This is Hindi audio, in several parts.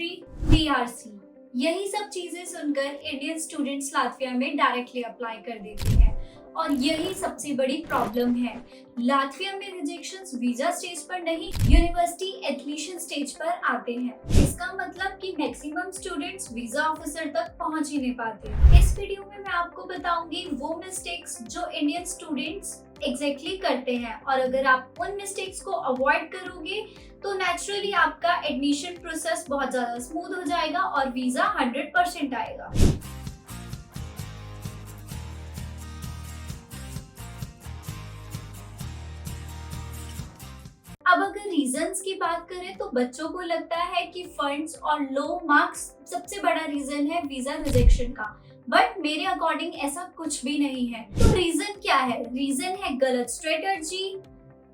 एंट्री, पीआरसी, यही सब चीजें सुनकर इंडियन स्टूडेंट्स लातविया में डायरेक्टली अप्लाई कर देते हैं और यही सबसे बड़ी प्रॉब्लम है। लातविया में रिजेक्शंस वीजा स्टेज पर नहीं, यूनिवर्सिटी एडमिशन स्टेज पर आते हैं। इसका मतलब कि मैक्सिमम स्टूडेंट्स वीजा ऑफिसर तक पहुंच ही नहीं पाते। इस वीडियो में मैं आपको बताऊंगी वो मिस्टेक्स जो इंडियन स्टूडेंट्स एग्जैक्टली करते हैं, और अगर आप उन मिस्टेक्स को अवॉइड करोगे तो नेचुरली आपका एडमिशन प्रोसेस बहुत ज्यादा स्मूथ हो जाएगा और वीजा 100% आएगा। अब अगर रीजंस की बात करें तो बच्चों को लगता है कि फंड्स और लो मार्क्स सबसे बड़ा रीजन है वीजा रिजेक्शन का, बट मेरे अकॉर्डिंग ऐसा कुछ भी नहीं है। तो रीजन क्या है? रीजन है गलत strategy,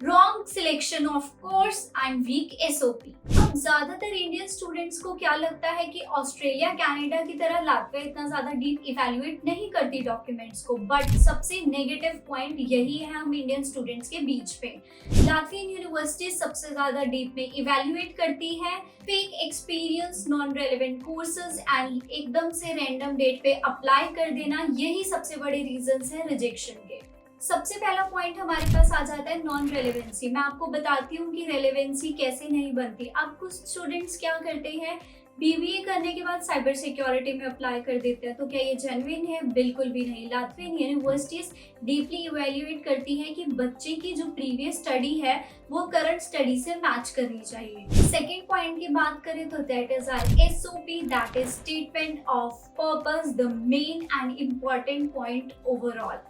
wrong selection of course and weak SOP. अब ज्यादातर इंडियन स्टूडेंट्स को क्या लगता है कि ऑस्ट्रेलिया कनाडा की तरह लातविया इतना ज्यादा डीप इवैल्यूएट नहीं करती डॉक्यूमेंट्स को, बट सबसे नेगेटिव पॉइंट यही है हम इंडियन स्टूडेंट्स के बीच पे। लातवियन यूनिवर्सिटी सबसे ज्यादा डीप में इवैल्यूएट करती है fake experience, non relevant courses and एकदम से रैंडम डेट पे अप्लाई कर देना, यही सबसे बड़े रीजंस है रिजेक्शन के। सबसे पहला पॉइंट हमारे पास आ जाता है नॉन रेलेवेंसी। मैं आपको बताती हूँ कि रेलेवेंसी कैसे नहीं बनती। अब कुछ स्टूडेंट्स क्या करते हैं, बीबीए करने के बाद साइबर सिक्योरिटी में अप्लाई कर देते हैं। तो क्या ये जेन्युइन है? बिल्कुल भी नहीं। लातवियन यूनिवर्सिटीज डीपली इवैल्यूएट करती हैं कि बच्चे की जो प्रीवियस स्टडी है वो करंट स्टडी से मैच करनी चाहिए। सेकेंड पॉइंट की बात करें तो that is our SOP, that is statement of purpose, the main and important point overall.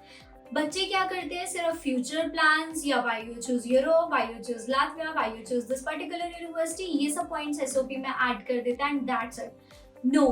बच्चे क्या करते हैं, सिर्फ फ्यूचर प्लान्स या why you choose Europe, why you choose Latvia, why you choose this particular university, ये सब पॉइंट्स एसओपी में ऐड कर देते हैं एंड दैट्स इट। नो,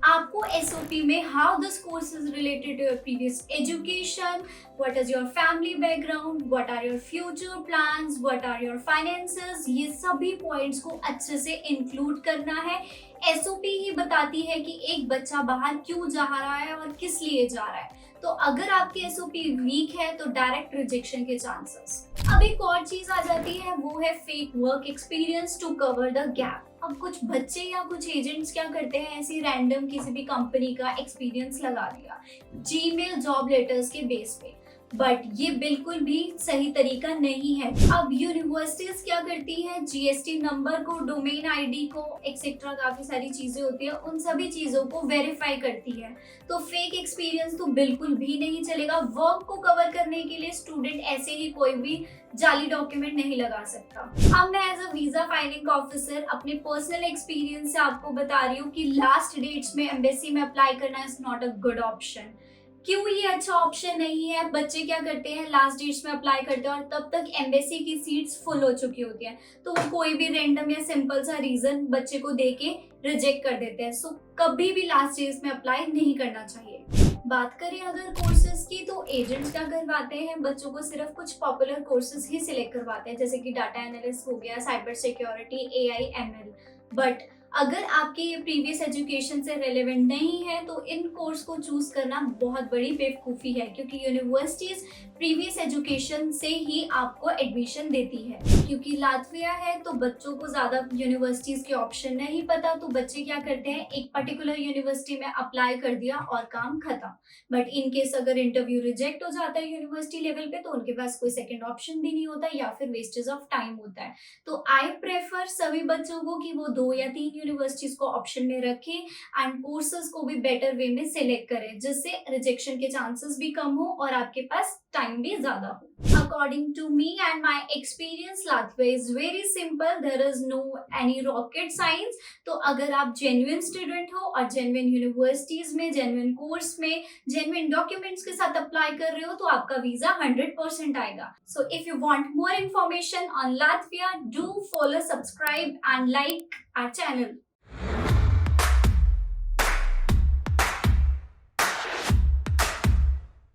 आपको एसओपी में how this course is related to your previous education, what is your family background, what are your future plans, what are your finances, ये सभी पॉइंट्स को अच्छे से इंक्लूड करना है। एसओपी ही बताती है कि एक बच्चा बाहर क्यों जा रहा है और किस लिए जा रहा है। तो अगर आपकी एसओपी वीक है तो डायरेक्ट रिजेक्शन के चांसेस। अब एक और चीज आ जाती है, वो है fake work experience to cover the gap. अब कुछ बच्चे या कुछ एजेंट्स क्या करते हैं, ऐसी रैंडम किसी भी कंपनी का एक्सपीरियंस लगा दिया जीमेल जॉब लेटर्स के बेस पे, बट ये बिल्कुल भी सही तरीका नहीं है। अब यूनिवर्सिटीज क्या करती है, जीएसटी नंबर को, डोमेन आईडी को, एक्सेट्रा काफी सारी चीजें होती है, उन सभी चीजों को वेरीफाई करती है। तो फेक एक्सपीरियंस तो बिल्कुल भी नहीं चलेगा। वर्क को कवर करने के लिए स्टूडेंट ऐसे ही कोई भी जाली डॉक्यूमेंट नहीं लगा सकता। अब मैं as a visa filing officer अपने पर्सनल एक्सपीरियंस से आपको बता रही हूँ कि लास्ट डेट्स में एम्बेसी में अप्लाई करना is not a good option. क्यों ये अच्छा ऑप्शन नहीं है? बच्चे क्या करते हैं, लास्ट डेट्स में अप्लाई करते हैं और तब तक एम्बेसी की सीट्स फुल हो चुकी होती हैं, तो वो कोई भी रैंडम या सिंपल सा रीजन बच्चे को देके रिजेक्ट कर देते हैं। सो कभी भी लास्ट डेट्स में अप्लाई नहीं करना चाहिए। बात करें अगर कोर्सेज की, तो एजेंट्स क्या करवाते हैं, बच्चों को सिर्फ कुछ पॉपुलर कोर्सेज ही सिलेक्ट करवाते हैं, जैसे कि डाटा एनालिस्ट हो गया, cyber security, AI, ML. But अगर आपकी ये प्रीवियस एजुकेशन से रेलेवेंट नहीं है तो इन कोर्स को चूज करना बहुत बड़ी बेवकूफ़ी है, क्योंकि यूनिवर्सिटीज प्रीवियस एजुकेशन से ही आपको एडमिशन देती है। क्योंकि लातविया है तो बच्चों को ज़्यादा यूनिवर्सिटीज़ के ऑप्शन नहीं पता, तो बच्चे क्या करते हैं, एक पर्टिकुलर यूनिवर्सिटी में अप्लाई कर दिया और काम खत्म। बट इन केस अगर इंटरव्यू रिजेक्ट हो जाता है यूनिवर्सिटी लेवल पे, तो उनके पास कोई सेकेंड ऑप्शन भी नहीं होता या फिर वेस्टेज ऑफ टाइम होता है। तो आई प्रेफर सभी बच्चों को कि वो 2 या 3 यूनिवर्सिटीज को ऑप्शन में रखें एंड कोर्सेज को भी बेटर वे में सिलेक्ट करें, जिससे रिजेक्शन के चांसेस भी कम हो और आपके पास टाइम भी ज्यादा हो। According to me and my experience, Latvia is very simple, there is no any rocket science. तो अगर आप जेन्युइन स्टूडेंट हो और जेन्युइन यूनिवर्सिटीज में, जेन्युइन कोर्स में, जेन्युइन डॉक्यूमेंट्स के साथ अप्लाई कर रहे हो, तो आपका वीजा 100% आएगा। So if you want more information on Latvia, do follow, subscribe and like our channel.